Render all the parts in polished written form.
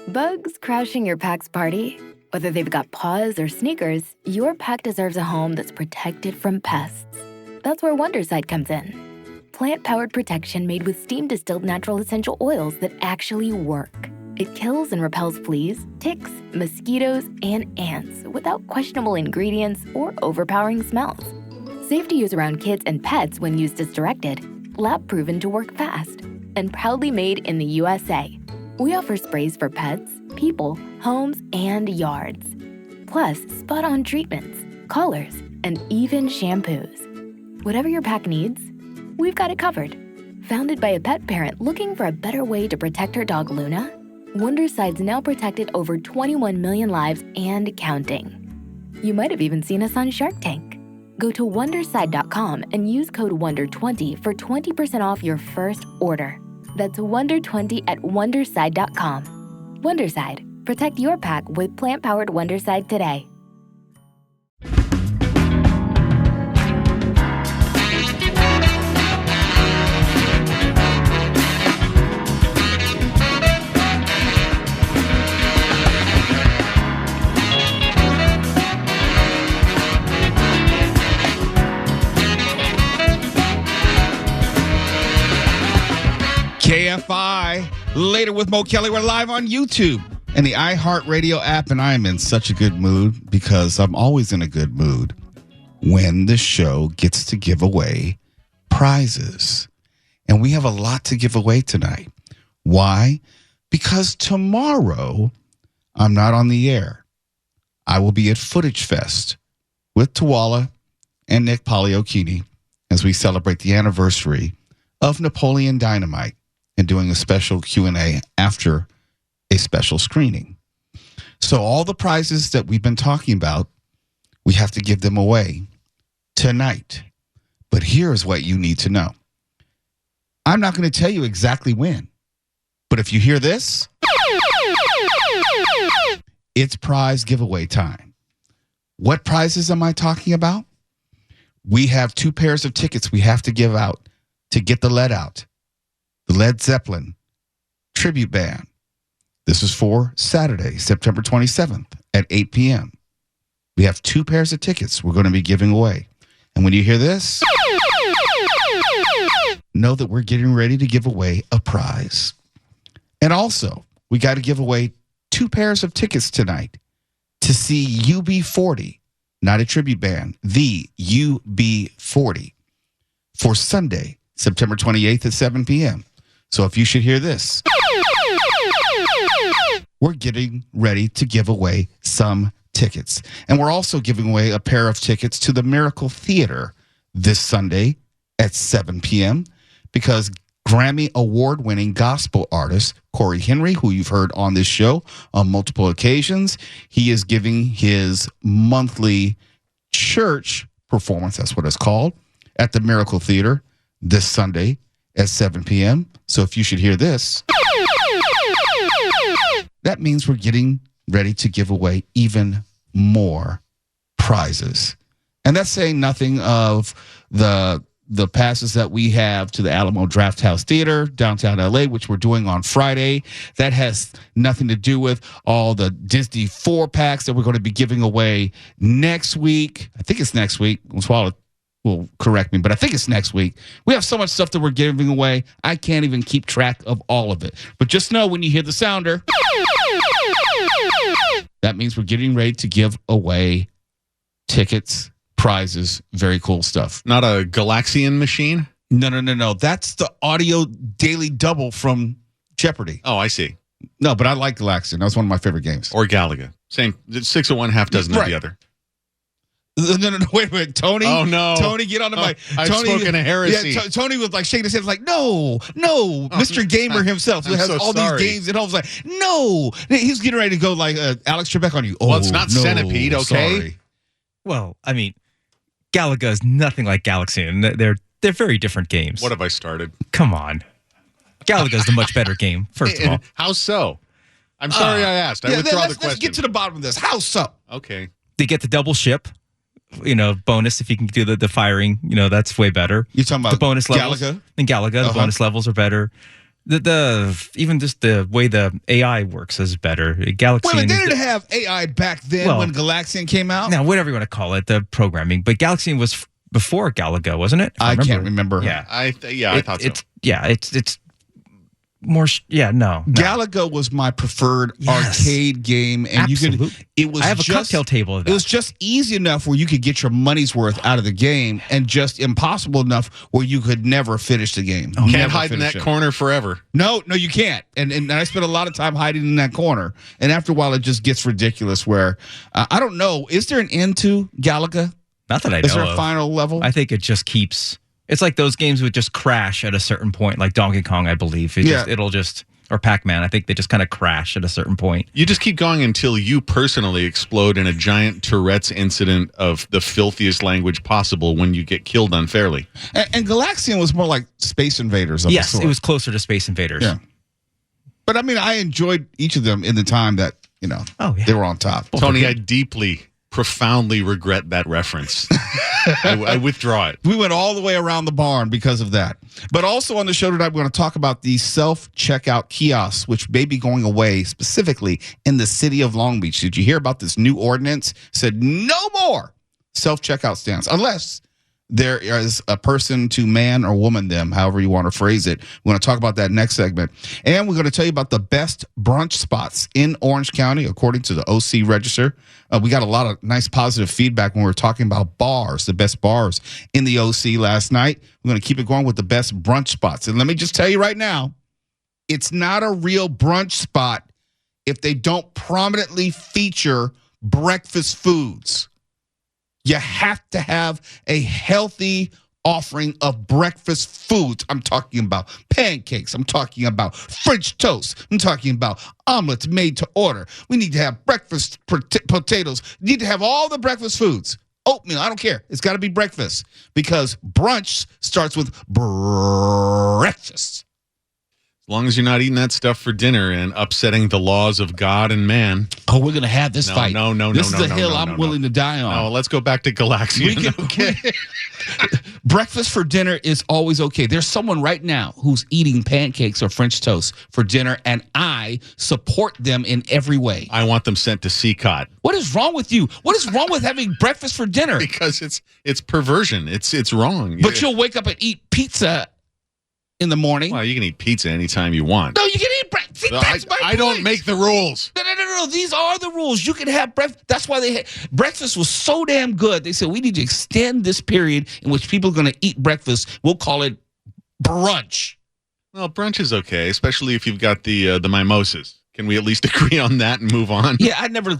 Bugs crashing your pack's party? Whether they've got paws or sneakers, your pack deserves a home that's protected from pests. That's where Wondercide comes in. Plant-powered protection made with steam-distilled natural essential oils that actually work. It kills and repels fleas, ticks, mosquitoes, and ants without questionable ingredients or overpowering smells. Safe to use around kids and pets when used as directed, lab-proven to work fast, and proudly made in the USA. We offer sprays for pets, people, homes, and yards. Plus, spot-on treatments, collars, and even shampoos. Whatever your pack needs, we've got it covered. Founded by a pet parent looking for a better way to protect her dog Luna, Wondercide's now protected over 21 million lives and counting. You might have even seen us on Shark Tank. Go to Wondercide.com and use code WONDER20 for 20% off your first order. That's WONDER20 at Wondercide.com. Wondercide. Protect your pack with plant-powered Wondercide today. KFI, later with Mo Kelly. We're live on YouTube and the iHeartRadio app, and I am in such a good mood because I'm always in a good mood when the show gets to give away prizes. And we have a lot to give away tonight. Why? Because tomorrow I'm not on the air. I will be at Footage Fest with Tawala and Nick Poliokini as we celebrate the anniversary of Napoleon Dynamite and doing a special Q&A after a special screening. So all the prizes that we've been talking about, we have to give them away tonight. But here's what you need to know. I'm not going to tell you exactly when, but if you hear this, it's prize giveaway time. What prizes am I talking about? We have 2 pairs of tickets we have to give out to Get the Lead Out, the Led Zeppelin tribute band. This is for Saturday, September 27th at 8 p.m. We have 2 pairs of tickets we're going to be giving away. And when you hear this, know that we're getting ready to give away a prize. And also, we got to give away 2 pairs of tickets tonight to see UB40, not a tribute band, the UB40, for Sunday, September 28th at 7 p.m. So if you should hear this, we're getting ready to give away some tickets. And we're also giving away a pair of tickets to the Miracle Theater this Sunday at 7 p.m. because Grammy award-winning gospel artist Corey Henry, who you've heard on this show on multiple occasions, he is giving his monthly church performance, that's what it's called, at the Miracle Theater this Sunday at 7 p.m. So if you should hear this, that means we're getting ready to give away even more prizes. And that's saying nothing of the passes that we have to the Alamo Drafthouse Theater, downtown LA, which we're doing on Friday. That has nothing to do with all the Disney 4-packs that we're going to be giving away next week. I think it's next week. Swallow will correct me, but I think it's next week. We have so much stuff that we're giving away, I can't even keep track of all of it. But just know when you hear the sounder, that means we're getting ready to give away tickets, prizes, very cool stuff. Not a Galaxian machine? No. That's the audio daily double from Jeopardy. Oh, I see. No, but I like Galaxian. That was one of my favorite games. Or Galaga. Same. 6 of one, half dozen of the other. No, wait a minute. Tony? Oh, no. Tony, get on the mic. I've spoken a heresy. Yeah, Tony was like shaking his head like, no, Mr. Gamer himself who has all these games at home. Was like, no. He's getting ready to go like Alex Trebek on you. Well, it's not Centipede, okay? Sorry. Well, I mean, Galaga is nothing like Galaxian. They're very different games. What have I started? Come on. Galaga is the much better game, first of all. How so? I'm sorry I asked. I withdraw the question. Let's get to the bottom of this. How so? Okay. They get the double ship, bonus if you can do the firing. That's way better. You're talking about the bonus levels. Galaga? In Galaga, the bonus levels are better. Even just the way the AI works is better. Galaxian. Well, they didn't have AI back then when Galaxian came out. Now, whatever you want to call it, the programming. But Galaxian was before Galaga, wasn't it? I can't remember. Yeah, I thought so. It's more. No. Galaga was my preferred arcade game, and Absolutely. I have a cocktail table of that. It was just easy enough where you could get your money's worth out of the game, and just impossible enough where you could never finish the game. Can't hide in that corner forever. No, you can't. And I spent a lot of time hiding in that corner, and after a while, it just gets ridiculous. Where I don't know, is there an end to Galaga? Not that I know. Is there a of. final level? I think it just keeps. It's like those games would just crash at a certain point, like Donkey Kong, I believe. Or Pac-Man. I think they just kind of crash at a certain point. You just keep going until you personally explode in a giant Tourette's incident of the filthiest language possible when you get killed unfairly. And Galaxian was more like Space Invaders. Yes, it was closer to Space Invaders. Yeah. But I mean, I enjoyed each of them in the time that, they were on top. Tony, I profoundly regret that reference. I withdraw it. We went all the way around the barn because of that. But also on the show tonight, we're going to talk about the self-checkout kiosks, which may be going away specifically in the city of Long Beach. Did you hear about this new ordinance? Said no more self-checkout stands unless there is a person to man or woman them, however you want to phrase it. We're going to talk about that next segment. And we're going to tell you about the best brunch spots in Orange County, according to the OC Register. We got a lot of nice positive feedback when we were talking about bars, the best bars in the OC last night. We're going to keep it going with the best brunch spots. And let me just tell you right now, it's not a real brunch spot if they don't prominently feature breakfast foods. You have to have a healthy offering of breakfast foods. I'm talking about pancakes. I'm talking about French toast. I'm talking about omelets made to order. We need to have breakfast potatoes. We need to have all the breakfast foods. Oatmeal, I don't care. It's got to be breakfast because brunch starts with breakfast. As long as you're not eating that stuff for dinner and upsetting the laws of God and man. Oh, we're going to have this fight. This is a hill I'm willing to die on. No, let's go back to Galaxian. Okay. Breakfast for dinner is always okay. There's someone right now who's eating pancakes or French toast for dinner, and I support them in every way. I want them sent to CCOT. What is wrong with you? What is wrong with having breakfast for dinner? Because it's perversion. It's wrong. But you'll wake up and eat pizza in the morning. Well, you can eat pizza anytime you want. No, you can eat breakfast. That's my point. I don't make the rules. No. These are the rules. You can have breakfast. That's why breakfast was so damn good. They said we need to extend this period in which people are going to eat breakfast. We'll call it brunch. Well, brunch is okay, especially if you've got the mimosas. Can we at least agree on that and move on? Yeah, I never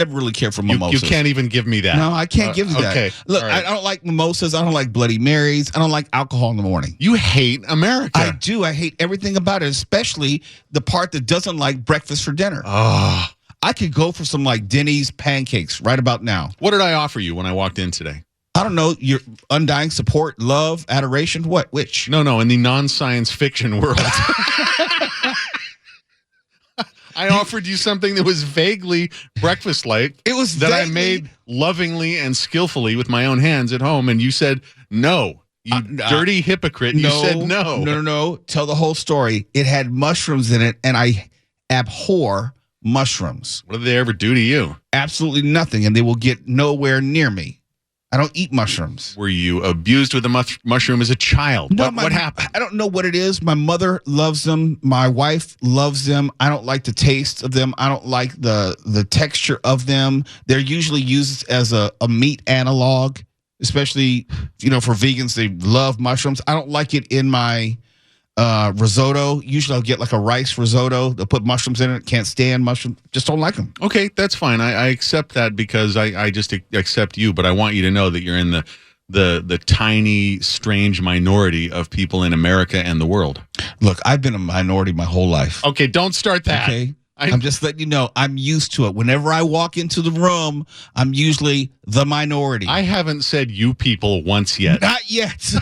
really cared for mimosas. You can't even give me that. No, I can't give you that. Okay. Look, right. I don't like mimosas. I don't like Bloody Marys. I don't like alcohol in the morning. You hate America. I do. I hate everything about it, especially the part that doesn't like breakfast for dinner. Oh. I could go for some like Denny's pancakes right about now. What did I offer you when I walked in today? I don't know. Your undying support, love, adoration. What? Which? No. In the non-science fiction world. I offered you something that was vaguely breakfast-like. It was that I made lovingly and skillfully with my own hands at home, and you said no. You dirty hypocrite. You said no. No. Tell the whole story. It had mushrooms in it, and I abhor mushrooms. What did they ever do to you? Absolutely nothing, and they will get nowhere near me. I don't eat mushrooms. Were you abused with a mushroom as a child? No, what happened? I don't know what it is. My mother loves them. My wife loves them. I don't like the taste of them. I don't like the texture of them. They're usually used as a meat analog, especially, for vegans. They love mushrooms. I don't like it in my risotto. Usually I'll get like a rice risotto. They'll put mushrooms in it. Can't stand mushrooms. Just don't like them. Okay, that's fine. I accept that because I just accept you, but I want you to know that you're in the tiny, strange minority of people in America and the world. Look, I've been a minority my whole life. Okay, don't start that. Okay. I'm just letting you know, I'm used to it. Whenever I walk into the room, I'm usually the minority. I haven't said you people once yet. Not yet.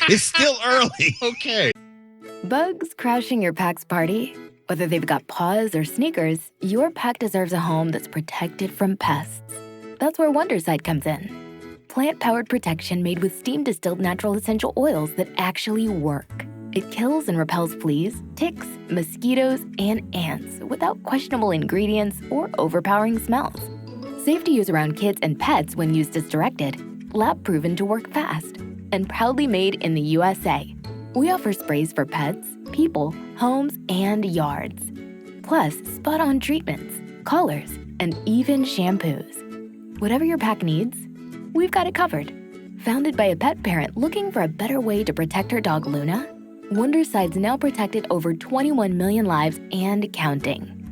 It's still early. Okay. Bugs crashing your pack's party? Whether they've got paws or sneakers, your pack deserves a home that's protected from pests. That's where Wondersight comes in. Plant-powered protection made with steam-distilled natural essential oils that actually work. It kills and repels fleas, ticks, mosquitoes, and ants without questionable ingredients or overpowering smells. Safe to use around kids and pets when used as directed. Lab proven to work fast. And proudly made in the USA. We offer sprays for pets, people, homes, and yards. Plus, spot-on treatments, collars, and even shampoos. Whatever your pack needs, we've got it covered. Founded by a pet parent looking for a better way to protect her dog Luna, Wonderside's now protected over 21 million lives and counting.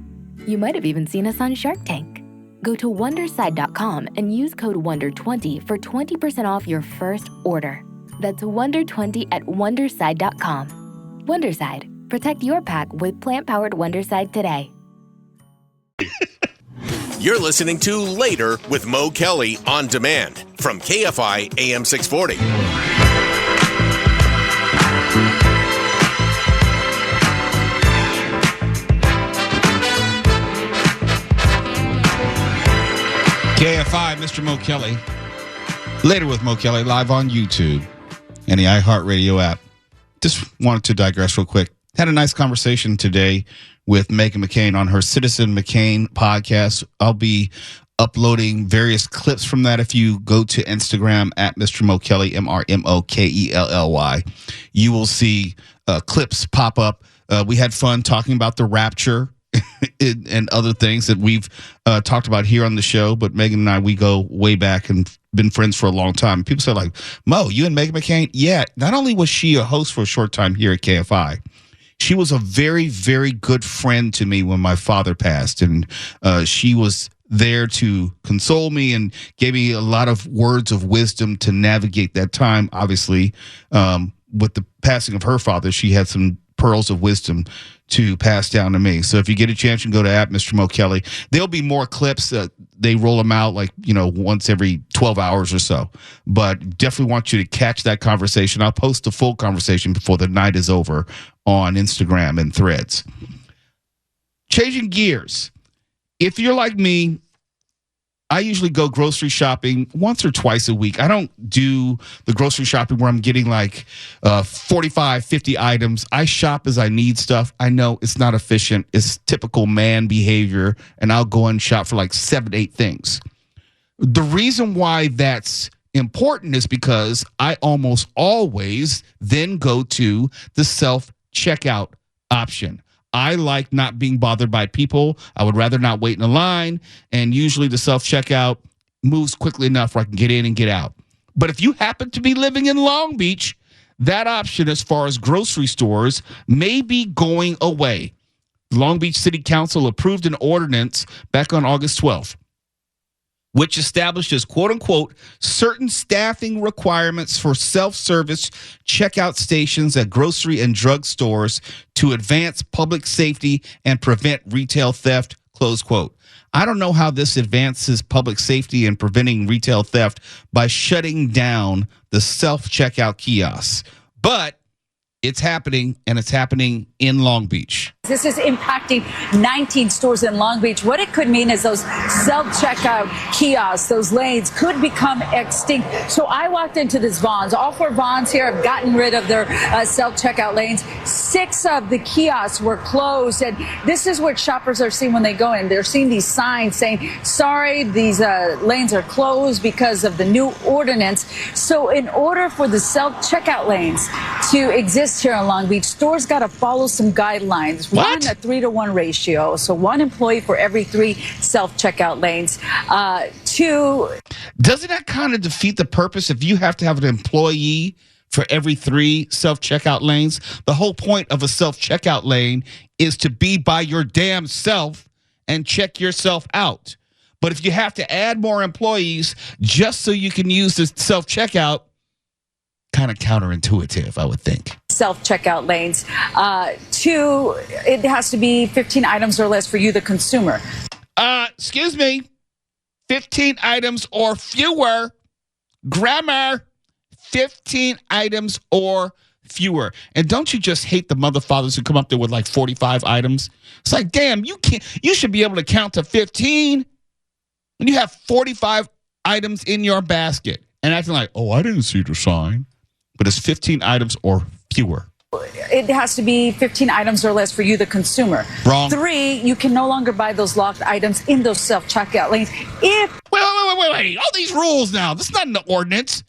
You might have even seen us on Shark Tank. Go to Wonderside.com and use code WONDER20 for 20% off your first order. That's WONDER20 at Wonderside.com. Wonderside. Protect your pack with plant-powered Wonderside today. You're listening to Later with Mo Kelly on demand from KFI AM 640. KFI, Mr. Mo Kelly. Later with Mo Kelly, live on YouTube and the iHeartRadio app. Just wanted to digress real quick. Had a nice conversation today with Meghan McCain on her Citizen McCain podcast. I'll be uploading various clips from that. If you go to Instagram at Mr. Mo Kelly, MrMokelly, you will see clips pop up. We had fun talking about the rapture and other things that we've talked about here on the show. But Meghan and I, we go way back and been friends for a long time. People say like, Mo, you and Meghan McCain? Yeah. Not only was she a host for a short time here at KFI, she was a very, very good friend to me when my father passed. And she was there to console me and gave me a lot of words of wisdom to navigate that time. Obviously, with the passing of her father, she had some pearls of wisdom to pass down to me. So if you get a chance, you can go to at Mr. Mo Kelly. There'll be more clips. They roll them out like, once every 12 hours or so. But definitely want you to catch that conversation. I'll post the full conversation before the night is over on Instagram and Threads. Changing gears. If you're like me, I usually go grocery shopping once or twice a week. I don't do the grocery shopping where I'm getting like 45, 50 items. I shop as I need stuff. I know it's not efficient. It's typical man behavior, and I'll go and shop for like 7, 8 things. The reason why that's important is because I almost always then go to the self-checkout option. I like not being bothered by people. I would rather not wait in a line. And usually the self-checkout moves quickly enough where I can get in and get out. But if you happen to be living in Long Beach, that option as far as grocery stores may be going away. Long Beach City Council approved an ordinance back on August 12th, which establishes, quote unquote, certain staffing requirements for self-service checkout stations at grocery and drug stores to advance public safety and prevent retail theft, close quote. I don't know how this advances public safety and preventing retail theft by shutting down the self-checkout kiosks, but it's happening, and it's happening in Long Beach. This is impacting 19 stores in Long Beach. What it could mean is those self-checkout kiosks, those lanes could become extinct. So I walked into this Vons. All 4 Vons here have gotten rid of their self-checkout lanes. 6 of the kiosks were closed. And this is what shoppers are seeing when they go in. They're seeing these signs saying, sorry, these lanes are closed because of the new ordinance. So in order for the self-checkout lanes to exist here in Long Beach, stores got to follow some guidelines. What? 1, a 3-to-1 ratio. So 1 employee for every 3 self-checkout lanes. 2. Doesn't that kind of defeat the purpose if you have to have an employee for every 3 self-checkout lanes? The whole point of a self-checkout lane is to be by your damn self and check yourself out. But if you have to add more employees just so you can use the self-checkout, kind of counterintuitive, I would think. Self-checkout lanes. 2, it has to be 15 items or less for you, the consumer. Excuse me. 15 items or fewer. Grammar. 15 items or fewer. And don't you just hate the mother fathers who come up there with like 45 items? It's like, damn, you should be able to count to 15 when you have 45 items in your basket and acting like, oh, I didn't see the sign. But it's 15 items or fewer. It has to be 15 items or less for you, the consumer. Wrong. 3, you can no longer buy those locked items in those self-checkout lanes. If Wait. All these rules now. That's not in the ordinance.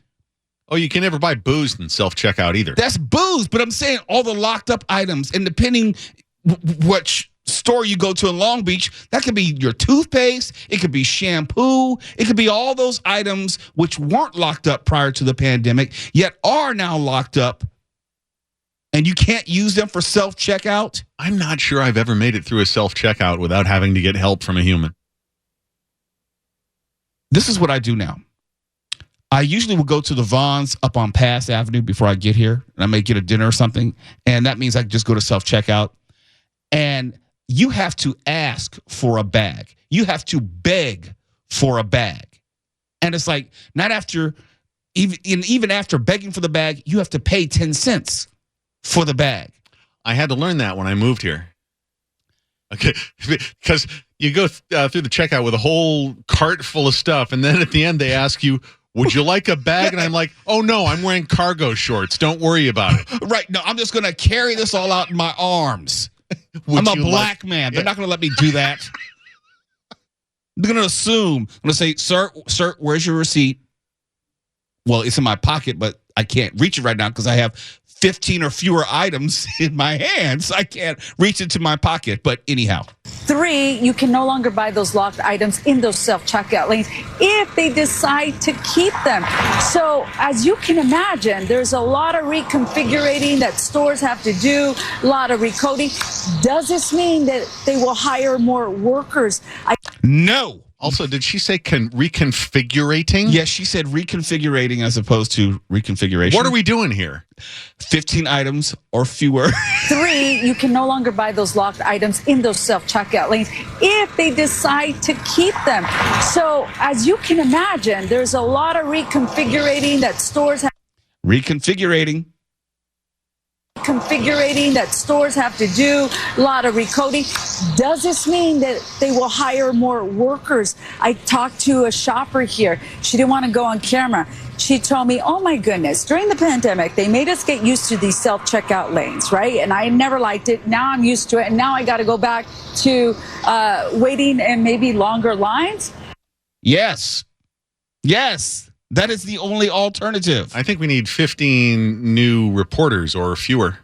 Oh, you can never buy booze in self-checkout either. That's booze, but I'm saying all the locked up items, and depending which store you go to in Long Beach, that could be your toothpaste, it could be shampoo, it could be all those items which weren't locked up prior to the pandemic, yet are now locked up, and you can't use them for self-checkout. I'm not sure I've ever made it through a self-checkout without having to get help from a human. This is what I do now. I usually will go to the Vons up on Pass Avenue before I get here, and I may get a dinner or something, and that means I can just go to self-checkout. And you have to ask for a bag. You have to beg for a bag. And it's like, not after, even after begging for the bag, you have to pay 10 cents for the bag. I had to learn that when I moved here. Okay, because you go through the checkout with a whole cart full of stuff, and then at the end they ask you, would you like a bag? And I'm like, oh, no, I'm wearing cargo shorts. Don't worry about it. Right. No, I'm just going to carry this all out in my arms. I'm a black man. They're not going to let me do that. They're going to assume. I'm going to say, sir, where's your receipt? Well, it's in my pocket, but I can't reach it right now because I have 15 or fewer items in my hands. I can't reach into my pocket. But anyhow. 3, you can no longer buy those locked items in those self-checkout lanes if they decide to keep them. So as you can imagine, there's a lot of reconfiguring that stores have to do, a lot of recoding. Does this mean that they will hire more workers? No. Also, did she say reconfigurating? Yes, she said reconfigurating as opposed to reconfiguration. What are we doing here? 15 items or fewer. 3, you can no longer buy those locked items in those self-checkout lanes if they decide to keep them. So as you can imagine, there's a lot of reconfiguring that stores have. Reconfigurating That stores have to do, a lot of recoding. Does this mean that they will hire more workers? I talked to a shopper here. She didn't want to go on camera. She told me, oh my goodness, during the pandemic, they made us get used to these self-checkout lanes, right? And I never liked it. Now I'm used to it. And now I got to go back to waiting and maybe longer lines. Yes. That is the only alternative. I think we need 15 new reporters or fewer.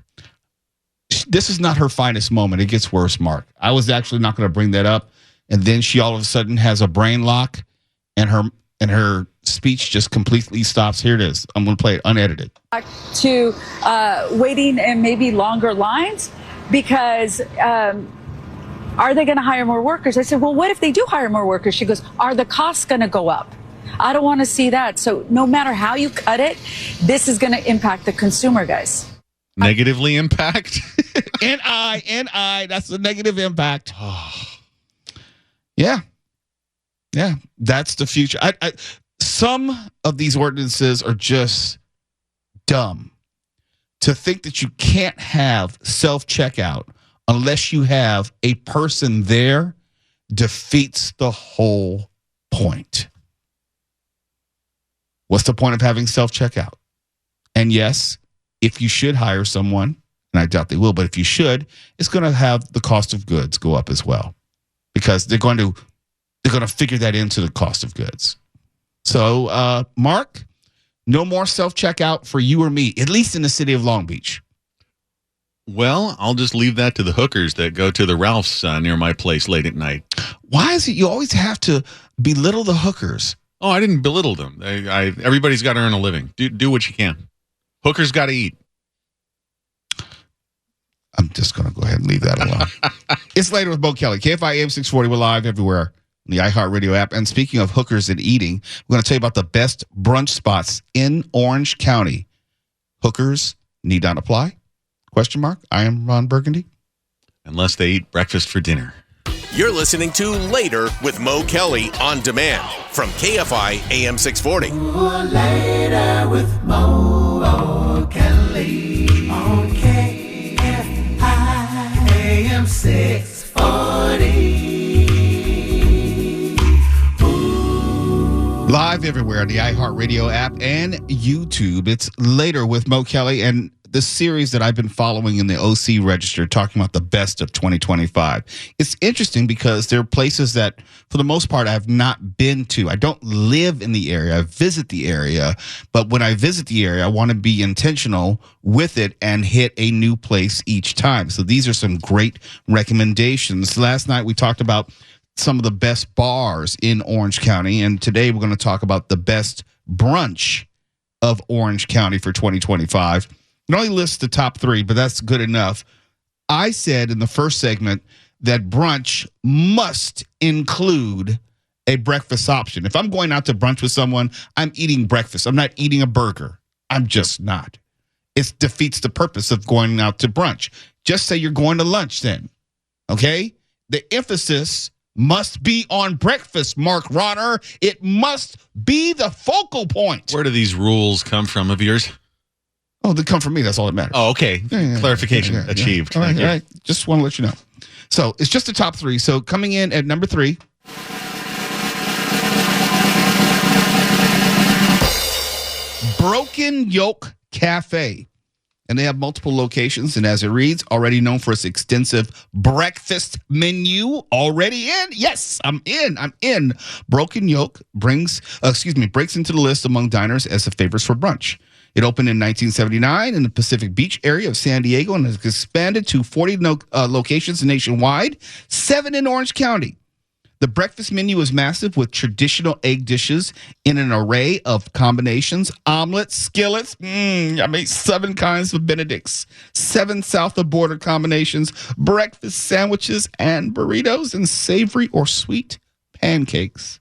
This is not her finest moment. It gets worse, Mark. I was actually not going to bring that up. And then she all of a sudden has a brain lock and her speech just completely stops. Here it is. I'm going to play it unedited. Back to waiting and maybe longer lines because are they going to hire more workers? I said, well, what if they do hire more workers? She goes, are the costs going to go up? I don't want to see that. So no matter how you cut it, this is going to impact the consumer, guys. Negatively impact? NI, that's the negative impact. Yeah, that's the future. Some of these ordinances are just dumb. To think that you can't have self-checkout unless you have a person there defeats the whole point. What's the point of having self-checkout? And yes, if you should hire someone, and I doubt they will, but if you should, it's going to have the cost of goods go up as well because they're going to figure that into the cost of goods. So, Mark, no more self-checkout for you or me, at least in the city of Long Beach. Well, I'll just leave that to the hookers that go to the Ralph's near my place late at night. Why is it you always have to belittle the hookers? Oh, I didn't belittle them. Everybody's got to earn a living. Do what you can. Hookers got to eat. I'm just going to go ahead and leave that alone. It's Later with Mo Kelly. KFI AM 640. We're live everywhere on the iHeartRadio app. And speaking of hookers and eating, we're going to tell you about the best brunch spots in Orange County. Hookers need not apply? Question mark. I am Ron Burgundy. Unless they eat breakfast for dinner. You're listening to Later with Mo Kelly on demand from KFI AM 640. Ooh, Later with Mo Kelly on KFI AM 640. Live everywhere on the iHeartRadio app and YouTube. It's Later with Mo Kelly. And this series that I've been following in the OC Register, talking about the best of 2025. It's interesting because there are places that, for the most part, I have not been to. I don't live in the area. I visit the area. But when I visit the area, I want to be intentional with it and hit a new place each time. So these are some great recommendations. Last night, we talked about some of the best bars in Orange County. And today, we're going to talk about the best brunch of Orange County for 2025. It only lists the top 3, but that's good enough. I said in the first segment that brunch must include a breakfast option. If I'm going out to brunch with someone, I'm eating breakfast. I'm not eating a burger. I'm just not. It defeats the purpose of going out to brunch. Just say you're going to lunch then, okay? The emphasis must be on breakfast, Mark Ronner. It must be the focal point. Where do these rules come from of yours? Oh, they come from me. That's all that matters. Oh, okay. Clarification achieved. All Thank you. right. Just want to let you know. So it's just the top 3. So coming in at number 3. Broken Yoke Cafe. And they have multiple locations. And as it reads, already known for its extensive breakfast menu. Already in? Yes, I'm in. Broken Yoke breaks into the list among diners as the favorites for brunch. It opened in 1979 in the Pacific Beach area of San Diego and has expanded to 40 locations nationwide, 7 in Orange County. The breakfast menu is massive with traditional egg dishes in an array of combinations, omelets, skillets. I made 7 kinds of Benedicts, 7 south of border combinations, breakfast sandwiches and burritos, and savory or sweet pancakes,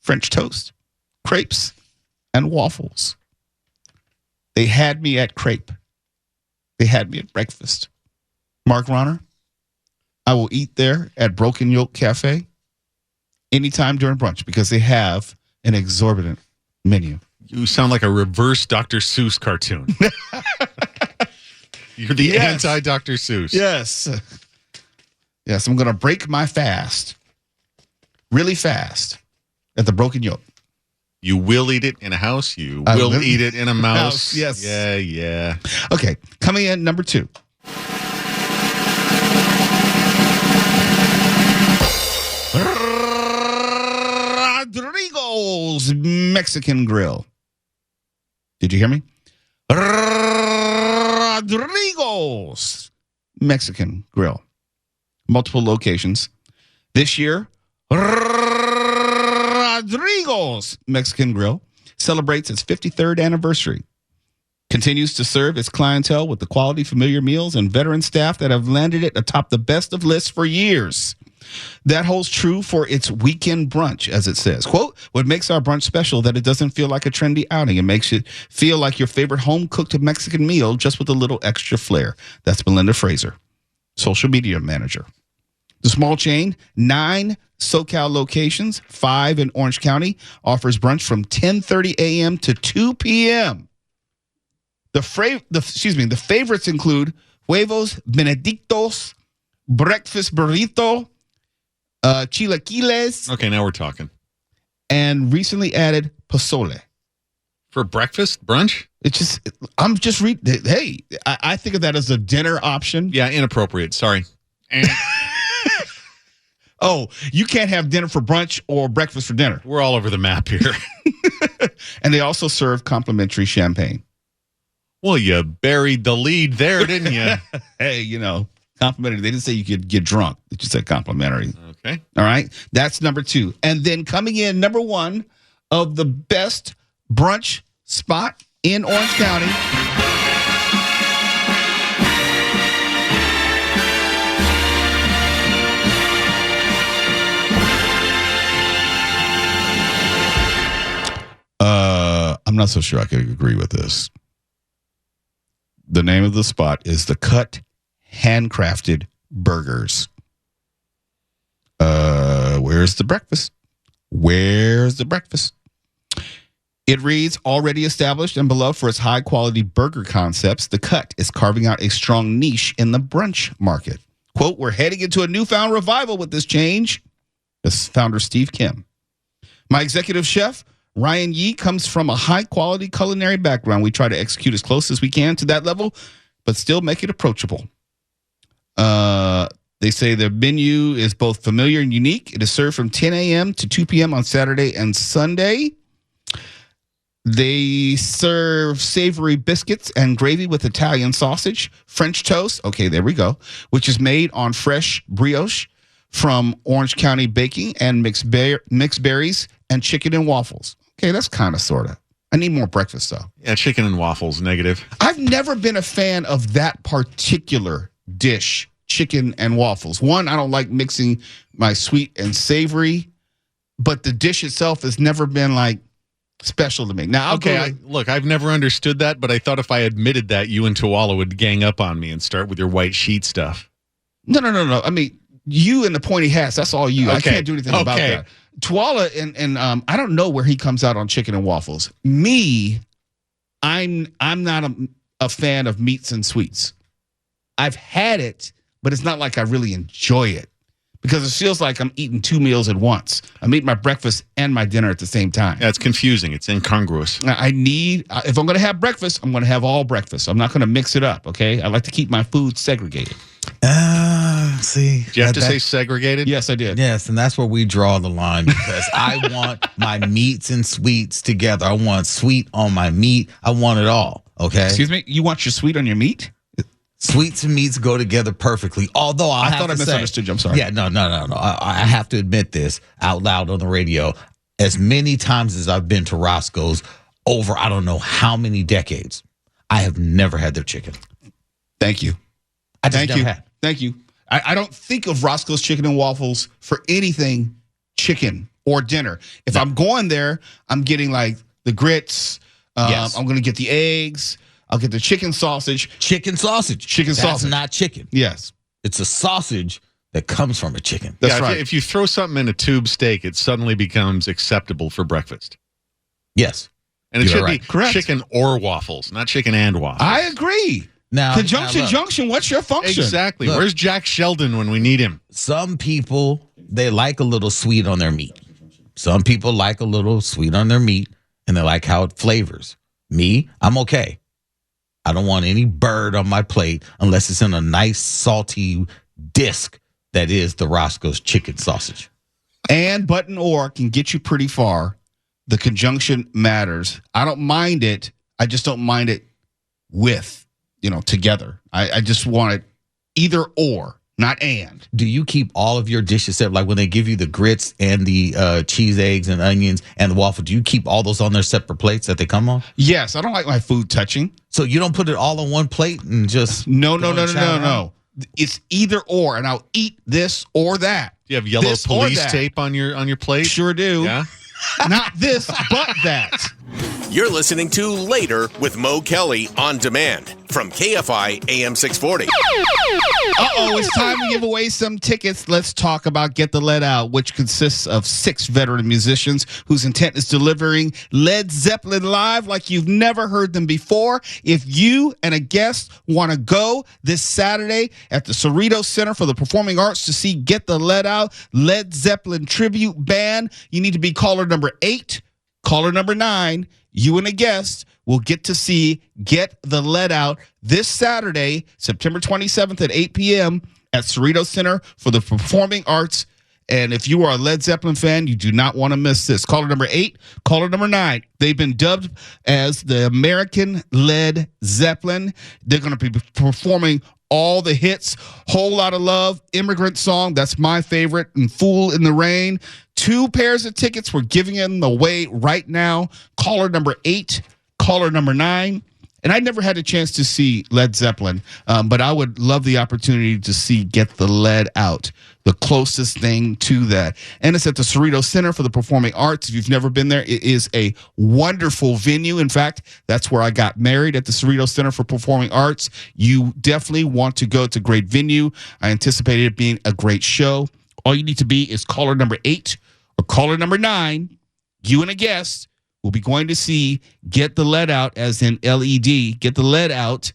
French toast, crepes, and waffles. They had me at crepe. They had me at breakfast. Mark Ronner, I will eat there at Broken Yoke Cafe anytime during brunch because they have an exorbitant menu. You sound like a reverse Dr. Seuss cartoon. You're the anti-Dr. Seuss. Yes. Yes, I'm going to break my fast really fast at the Broken Yoke. You will eat it in a house. You will eat it in a mouse. Yes. Yeah. Okay, coming in number 2. Rodrigo's Mexican Grill. Did you hear me? Rodrigo's Mexican Grill. Multiple locations. This year, Rodrigo's Mexican Grill celebrates its 53rd anniversary. Continues to serve its clientele with the quality, familiar meals and veteran staff that have landed it atop the best of lists for years. That holds true for its weekend brunch, as it says. Quote, what makes our brunch special that it doesn't feel like a trendy outing. It makes it feel like your favorite home-cooked Mexican meal, just with a little extra flair. That's Melinda Fraser, social media manager. The small chain, 9 SoCal locations, 5 in Orange County, offers brunch from 10:30 a.m. to 2 p.m. The favorites include huevos benedictos, breakfast burrito, chilaquiles. Okay, now we're talking. And recently added pozole. For breakfast, brunch? I'm just reading. Hey, I think of that as a dinner option. Yeah, inappropriate. Sorry. Oh, you can't have dinner for brunch or breakfast for dinner. We're all over the map here. And they also serve complimentary champagne. Well, you buried the lead there, didn't you? Hey, complimentary. They didn't say you could get drunk. They just said complimentary. Okay. All right. That's number 2. And then coming in number 1 of the best brunch spot in Orange County. I'm not so sure I could agree with this. The name of the spot is the Cut Handcrafted Burgers. Where's the breakfast? Where's the breakfast? It reads, already established and beloved for its high-quality burger concepts, The Cut is carving out a strong niche in the brunch market. Quote, we're heading into a newfound revival with this change. This founder, Steve Kim. My executive chef, Ryan Yee comes from a high-quality culinary background. We try to execute as close as we can to that level, but still make it approachable. They say their menu is both familiar and unique. It is served from 10 a.m. to 2 p.m. on Saturday and Sunday. They serve savory biscuits and gravy with Italian sausage, French toast, okay, there we go, which is made on fresh brioche from Orange County Baking, and mixed berries and chicken and waffles. Okay, that's kind of, sort of. I need more breakfast, though. Yeah, chicken and waffles, negative. I've never been a fan of that particular dish, chicken and waffles. One, I don't like mixing my sweet and savory, but the dish itself has never been, like, special to me. Now, look, I've never understood that, but I thought if I admitted that, you and Tawala would gang up on me and start with your white sheet stuff. No. I mean, you and the pointy hats, that's all you. Okay. I can't do anything about that. Tawala and I don't know where he comes out on chicken and waffles. Me, I'm not a fan of meats and sweets. I've had it, but it's not like I really enjoy it, because it feels like I'm eating two meals at once. I'm eating my breakfast and my dinner at the same time. Yeah, it's confusing. It's incongruous. If I'm going to have breakfast, I'm going to have all breakfast. I'm not going to mix it up, okay? I like to keep my food segregated. See. Did you have to say segregated? Yes, I did. Yes, and that's where we draw the line, because I want my meats and sweets together. I want sweet on my meat. I want it all, okay? Excuse me? You want your sweet on your meat? Sweets and meats go together perfectly. Although I thought I misunderstood you. I'm sorry. Yeah, no. I have to admit this out loud on the radio. As many times as I've been to Roscoe's over, I don't know how many decades, I have never had their chicken. Thank you. I just never had. Thank you. I don't think of Roscoe's Chicken and Waffles for anything chicken or dinner. If I'm going there, I'm getting like the grits. Yes. I'm going to get the eggs. I'll get the chicken sausage. That's not chicken. Yes. It's a sausage that comes from a chicken. That's right. If you throw something in a tube steak, it suddenly becomes acceptable for breakfast. Yes. And it should be correct. Chicken or waffles, not chicken and waffles. I agree. Now, Conjunction junction, what's your function? Exactly. Look. Where's Jack Sheldon when we need him? Some people, they like a little sweet on their meat. Some people like a little sweet on their meat, and they like how it flavors. Me, I'm okay. I don't want any bird on my plate unless it's in a nice salty disc that is the Roscoe's chicken sausage. And button or can get you pretty far. The conjunction matters. I don't mind it. I just don't mind it with, together. I just want it either or, not and. Do you keep all of your dishes separate? Like when they give you the grits and the cheese, eggs, and onions and the waffle, do you keep all those on their separate plates that they come on? Yes, I don't like my food touching. So you don't put it all on one plate and just... No. It's either or, and I'll eat this or that. Do you have yellow This or police that. tape on your plate? Sure do. Yeah. Not this, but that. You're listening to Later with Mo Kelly on demand from KFI AM 640. It's time to give away some tickets. Let's talk about Get the Lead Out, which consists of 6 veteran musicians whose intent is delivering Led Zeppelin live like you've never heard them before. If you and a guest want to go this Saturday at the Cerritos Center for the Performing Arts to see Get the Lead Out, Led Zeppelin tribute band, you need to be caller number 8, caller number 9. You and a guest will get to see Get the Lead Out this Saturday, September 27th at 8 p.m. at Cerritos Center for the Performing Arts. And if you are a Led Zeppelin fan, you do not want to miss this. Caller number 8, caller number 9. They've been dubbed as the American Led Zeppelin. They're going to be performing all the hits, Whole Lotta Love, Immigrant Song, that's my favorite, and Fool in the Rain. 2 pairs of tickets. We're giving them away right now. Caller number 8, caller number 9. And I never had a chance to see Led Zeppelin, but I would love the opportunity to see Get the Lead Out, the closest thing to that. And it's at the Cerritos Center for the Performing Arts. If you've never been there, it is a wonderful venue. In fact, that's where I got married, at the Cerritos Center for Performing Arts. You definitely want to go. It's a great venue. I anticipated it being a great show. All you need to be is caller number 8 or caller number 9. You and a guest will be going to see Get the Lead Out, as in LED, Get the Lead Out,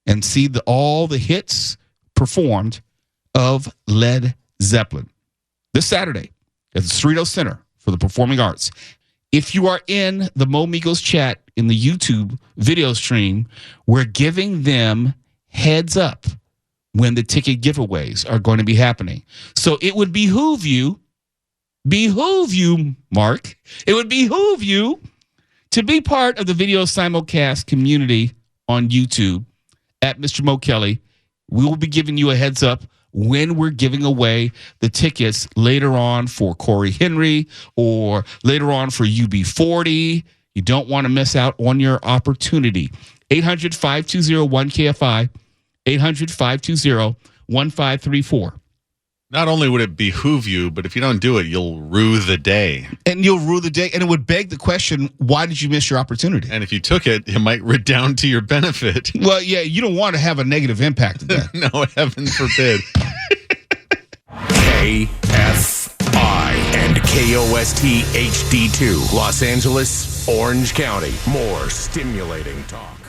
and see all the hits performed of Led Zeppelin this Saturday at the Cerritos Center for the Performing Arts. If you are in the Mo Migos chat in the YouTube video stream, we're giving them heads up when the ticket giveaways are going to be happening. So it would behoove you, Mark, it would behoove you to be part of the video simulcast community on YouTube at Mr. Mo Kelly. We will be giving you a heads up when we're giving away the tickets later on for Corey Henry or later on for UB40. You don't want to miss out on your opportunity. 800-520-1KFI, 800-520-1534. Not only would it behoove you, but if you don't do it, you'll rue the day. And you'll rue the day. And it would beg the question, why did you miss your opportunity? And if you took it, it might redound to your benefit. Well, yeah, you don't want to have a negative impact of that. No, heaven forbid. KFI and KOST HD2, Los Angeles, Orange County. More stimulating talk.